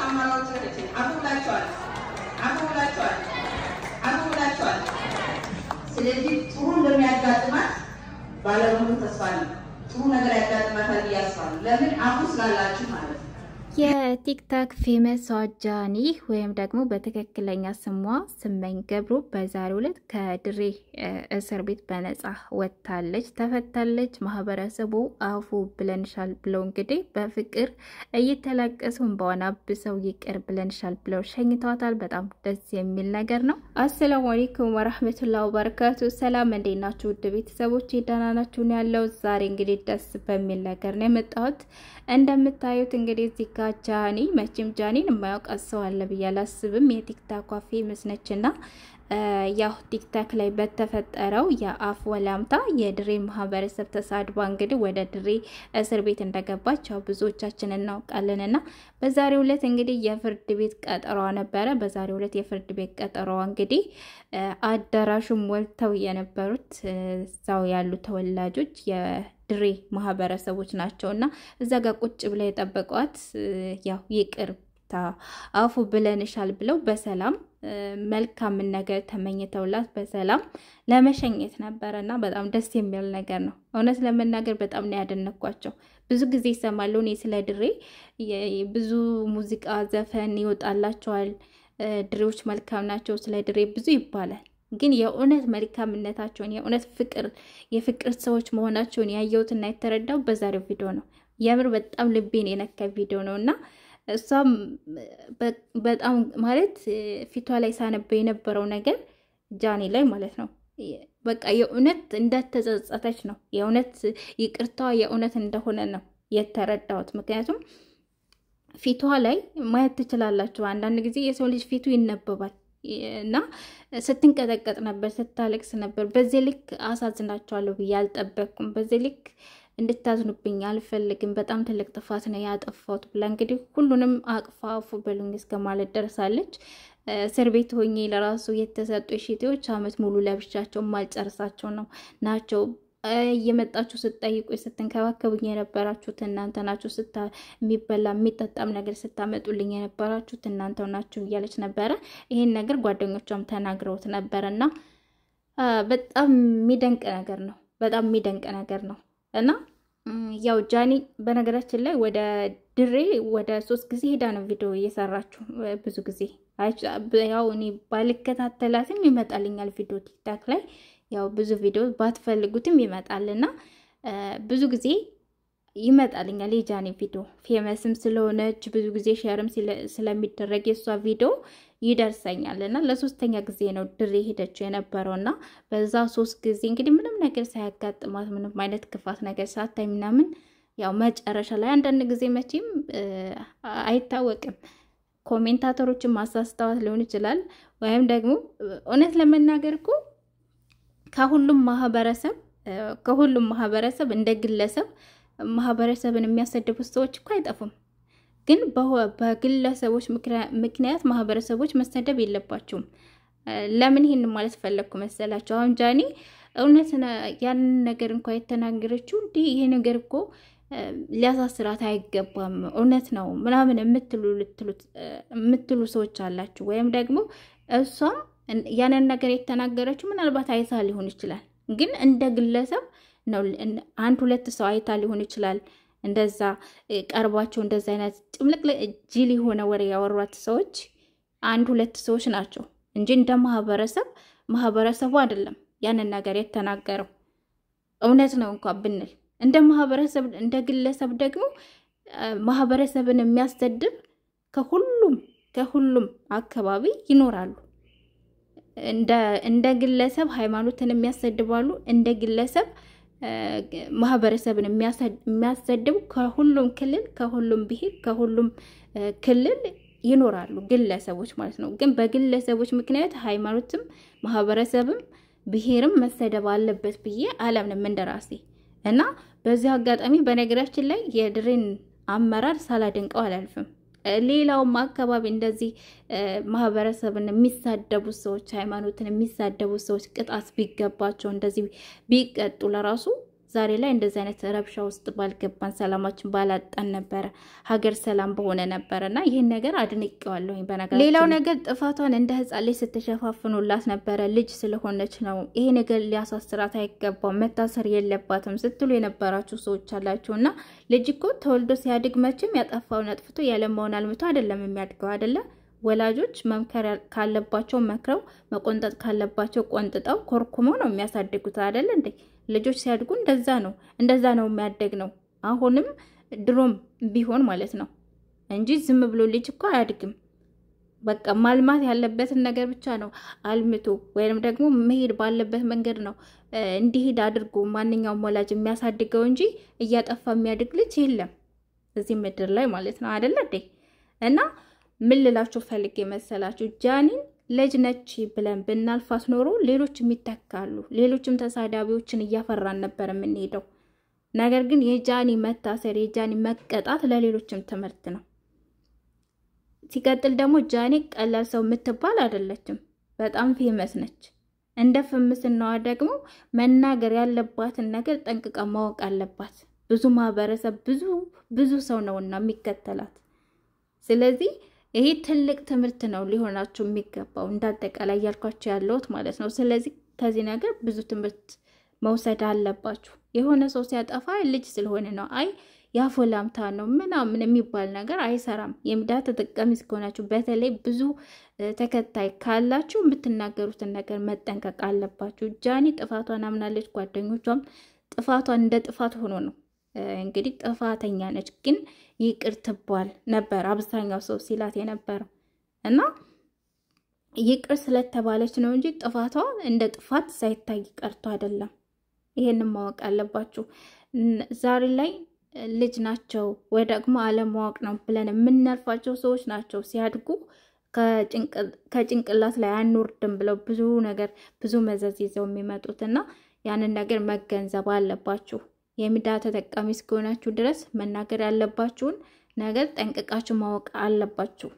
አማራጭ ነች አሁላችኋል ስለዚህ ጥሩ እንደሚያጋጥማት ባለሙሉ ተስፋ ነው ጥሩ ነገር ያጋጥማታል ያስባል ለምን አሁን ስላላችሁ ማለት ነው የቲክቶክ ፌመስ ጃኒ ወይም ደግሞ በትክክለኛ ስሟ ስመኝ ገብሩ በዛሬው ዕለት ከድሬ እስር ቤት በነጻ ወጥታለች ተፈታለች ማህበረሰቡ አፉ ብለንሻል ብለው እንግዲህ በፍቅር እየተላቀሱ እንባዋን አብሰው ይቅር ብለንሻል ብለው ሸኝተዋታል በጣም ደስ የሚል ነገር ነው አሰላሙ አለይኩም ወራህመቱላሂ ወበረካቱ ሰላም እንዴት ናችሁ ውድ ቤተሰቦች ደህና ናችሁ ያለው ዛሬ እንግዲህ ደስ በሚል ነገር ነው የመጣሁት እንደምታዩት እንግዲህ እዚህ ጋር ጃኒ መቼም ጃኒን የማያውቃት ሰው አለ ብዬ አላስብም የቲክቶክ ፌመስ ነችና ያው ቲክቶክ ላይ በተፈጠረው የአፍ ወላምታ የድሬ ማህበረሰብ ተሳድባ እንግዲህ ወደ ድሬ እስር ቤት እንደገባች ያው ብዙዎቻችን እናውቃለንና በዛሬው ዕለት እንግዲህ የፍርድ ቤት ቀጠሮዋ ነበረ በዛሬው ዕለት የፍርድ ቤት ቀጠሮዋ እንግዲህ አዳራሹም ሞልተው የነበሩት እዛው ያሉ ተወላጆች የድሬ ማህበረሰቦች ናቸውና እዛ ጋር ቁጭ ብለው የጠበቋት ያው ይቅርታ አፉ ብለንሻል ብለው በሰላም መልካም ነገር ተመኝተውላት በሰላም ለመሸኘት ነበርና በጣም ደስ የሚል ነገር ነው እውነት ለመናገር በጣም ነው ያደነኳቸው ብዙ ጊዜ ይሰማሉ እኔ ስለ ድሬ ብዙ ሙዚቃ ዘፈን ይወጣላቸዋል ድሬዎች መልካም ናቸው ስለ ድሬ ብዙ ይባላል ግን የእውነት መልካምነታቸውን የእውነት የፍቅር ሰዎች መሆናቸውን ያየሁትና የተረዳው በዛሬው ቪዲዮ ነው የምር በጣም ልቤን የነካ ቪዲዮ ነውና እሷም በጣም ማለት ፊቷ ላይ ሳነበው የነበረው ነገር ጃኒ ላይ ማለት ነው በቃ የእውነት እንደተጸጸተች ነው የእውነት ይቅርታዋ የእውነት እንደሆነ ነው የተረዳሁት ምክንያቱም ፊቷ ላይ ማየት ትችላላችሁ አንዳንድ ጊዜ የሰው ልጅ ፊቱ ይነበባል እና ስትንቀጠቀጥ ነበር ስታለቅስ ነበር በዚህ ልክ አሳዝናቸዋለሁ ብዬ አልጠበቅኩም በዚህ ልክ እንድታዝኑብኝ አልፈልግም በጣም ትልቅ ጥፋት ነው ያጠፋሁት ብላ እንግዲህ ሁሉንም አቅፋፉ በሉኝ እስከማለት ደርሳለች እስር ቤት ሆኜ ለራሱ የተሰጡ ሺቴዎች አመት ሙሉ ለብቻቸው ማልጨርሳቸው ናቸው እየመጣችሁ ስትጠይቁ ስትንከባከቡኝ የነበራችሁት እናንተ ናችሁ የሚበላ የሚጠጣም ነገር ስታመጡልኝ የነበራችሁት እናንተው ናችሁ እያለች ነበረ ይሄን ነገር ጓደኞቿም ተናግረውት ነበርና በጣም የሚደንቅ ነገር ነው በጣም የሚደንቅ ነገር ነው እና ያው ጃኒ በነገራችን ላይ ወደ ድሬ ወደ 3 ጊዜ ሄዳ ነው ቪዲዮ እየሰራችሁ ብዙ ጊዜ ያው እኔ ባልከታተላትም ይመጣልኛል ቪዲዮ ቲክቶክ ላይ ያው ብዙ ቪዲዮ ባትፈልጉትም ይመጣልና ብዙ ጊዜ ይመጣልኛል የጃኒ ቪዲዮ ፌመስም ስለሆነች ብዙ ጊዜ ሼርም ስለሚደረግ የሷ ቪዲዮ ይደርሰኛልና ለሶስተኛ ጊዜ ነው ድሬ ሄደች የነበረውና በዛ 3 ጊዜ እንግዲህ ምንም ነገር ሳያጋጥማት ምንም አይነት ክፋት ነገር ሳታይ ምናምን ያው መጨረሻ ላይ አንዳንድ ጊዜ መቼም አይታወቅም ኮሜንታተሮችን ማሳስተዋት ሊሆን ይችላል ወይም ደግሞ እውነት ለመናገር እኮ ከሁሉም ማህበረሰብ እንደ ግለሰብ ማህበረሰብን የሚያሰድቡ ሰዎች እኮ አይጠፉም ግን በግለሰቦች ምክንያት ማህበረሰቦች መሰደብ የለባቸውም ለምን ይሄን ማለት ፈለኩ መሰላችሁ አሁን ጃኒ እውነት ያን ነገር እንኳን የተናገረችው እንዴ ይሄ ነገር እኮ ሊያሳስራት አይገባም እውነት ነው ምናምን የምትሉ ሰዎች አላችሁ ወይም ደግሞ እሷ ያንን ነገር የተናገረችው ምናልባት አይታ ሊሆን ይችላል ግን እንደ ግለሰብ ነው አንድ ሁለት ሰው አይታ ሊሆን ይችላል እንደዛ ቀርባቸው እንደዛ አይነት ጭምልቅ ጂሊ ሆነ ወሬ ያወሯት ሰዎች አንድ ሁለት ሰዎች ናቸው እንጂ እንደ ማህበረሰቡ አይደለም ያንን ነገር የተናገረው እውነት ነው እንኳን ብንል እንደ ማህበረሰብ እንደ ግለሰብ ደግሞ ማህበረሰብን የሚያስተድብ ከሁሉም አካባቢ ይኖራሉ እንደ ግለሰብ ሃይማኖትን የሚያሰድባሉ እንደ ግለሰብ ማህበረሰብን የሚያሰድቡ ከሁሉም ክልል ከሁሉም ብሄር ከሁሉም ክልል ይኖራሉ ግለሰቦች ማለት ነው ግን በግለሰቦች ምክንያት ሃይማኖትም ማህበረሰብም ብሄርም መሰደብ አለበት ብዬ አላምንም እንደራሴ እና በዚህ አጋጣሚ በነገራችን ላይ የድሬን አመራር ሳላደንቀው አላልፍም ሌላውም አካባቢ እንደዚህ ማህበረሰብን የሚሳደቡ ሰዎች ሃይማኖትን የሚሳደቡ ሰዎች ቅጣት ቢገባቸው እንደዚህ ቢቀጡ ለራሱ ዛሬ ላይ እንደዚህ አይነት ረብሻ ውስጥ ባልገባን ሰላማችን ባላጣን ነበር ሀገር ሰላም በሆነ ነበርና ይሄን ነገር አድንቄዋለሁ በነገራችን ሌላው ነገር ጥፋቷን እንደ ህፃን ልጅ ስትሸፋፍኑላት ነበር ልጅ ስለሆነች ነው ይሄ ነገር ሊያሳስራት አይገባም መታሰር የለባትም ስትሉ የነበራችሁ ሰዎች አላችሁና ልጅ እኮ ተወልዶ ሲያድግ መቼም ያጠፋውን አጥፍቶ ያለማውን አልምቶ አይደለም የሚያድገው አይደለ ወላጆች መምከር ካለባቸው መክረው መቆንጠጥ ካለባቸው ቆንጥጠው ኮርኩመው ነው የሚያሳድጉት አይደል እንዴ ልጆች ሲያድጉ እንደዛ ነው የሚያደግ ነው አሁንም ድሮም ቢሆን ማለት ነው እንጂ ዝም ብሎ ልጅ እኮ አያድግም በቃ ማልማት ያለበትን ነገር ብቻ ነው አልምቶ ወይንም ደግሞ መሄድ ባለበት መንገድ ነው እንዲሄድ አድርጎ ማንኛውም ወላጅ የሚያሳድገው እንጂ እያጠፋ የሚያድግ ልጅ የለም እዚህ ምድር ላይ ማለት ነው አይደል እንዴ እና ምን ልላችሁ ፈልጌ መሰላችሁ ጃኒን ልጅ ነች ብለን ብናልፋት ኖሮ ሌሎችም ይተካሉ ሌሎችም ተሳዳቢዎችን እያፈራን ነበር የምንሄደው ነገር ግን የጃኒ መታሰር የጃኒ መቀጣት ለሌሎችም ትምህርት ነው ሲቀጥል ደግሞ ጃኒ ቀላል ሰው የምትባል አይደለችም በጣም ፌመስ ነች እንደ ፍምስናዋ ደግሞ መናገር ያለባትን ነገር ጠንቅቃ ማወቅ አለባት ብዙ ማህበረሰብ ብዙ ሰው ነውና የሚከተላት ስለዚህ ይሄ ትልቅ ትምህርት ነው ሊሆናችሁ የሚገባው እንዳጠቃላይ ያልኳችሁ ያለውት ማለት ነው ስለዚህ ከዚህ ነገር ብዙ ትምህርት መውሰድ አለባችሁ የሆነ ሰው ሲያጠፋ ልጅ ስለሆነ ነው አይ ያፎላምታ ነው ምናምን የሚባል ነገር አይሰራም የሚዲያ ተጠቃሚ እስከሆናችሁ በተለይ ብዙ ተከታይ ካላችሁ የምትናገሩትን ነገር መጠንቀቅ አለባችሁ ጃኒ ጥፋቷን አምናለች ጓደኞቿም ጥፋቷን እንደ ጥፋት ሆኖ ነው እንግዲህ ጥፋተኛ ነች ግን ይቅር ትባል ነበር አብዛኛው ሰው ሲላት የነበረው እና ይቅር ስለተባለች ነው እንጂ ጥፋቷ እንደ ጥፋት ሳይታይ ቀርቶ አይደለም ይሄንን ማወቅ አለባችሁ ዛሬ ላይ ልጅ ናቸው ወይ ደግሞ አለማወቅ ነው ብለን የምናልፋቸው ሰዎች ናቸው ሲያድጉ ከጭንቅላት ላይ አንወርድም ብለው ብዙ መዘዝ ይዘው የሚመጡትና ያንን ነገር መገንዘብ አለባችሁ የሚዲያ ተጠቃሚ እስከሆናችሁ ድረስ መናገር ያለባችሁን ነገር ጠንቅቃችሁ ማወቅ አለባችሁ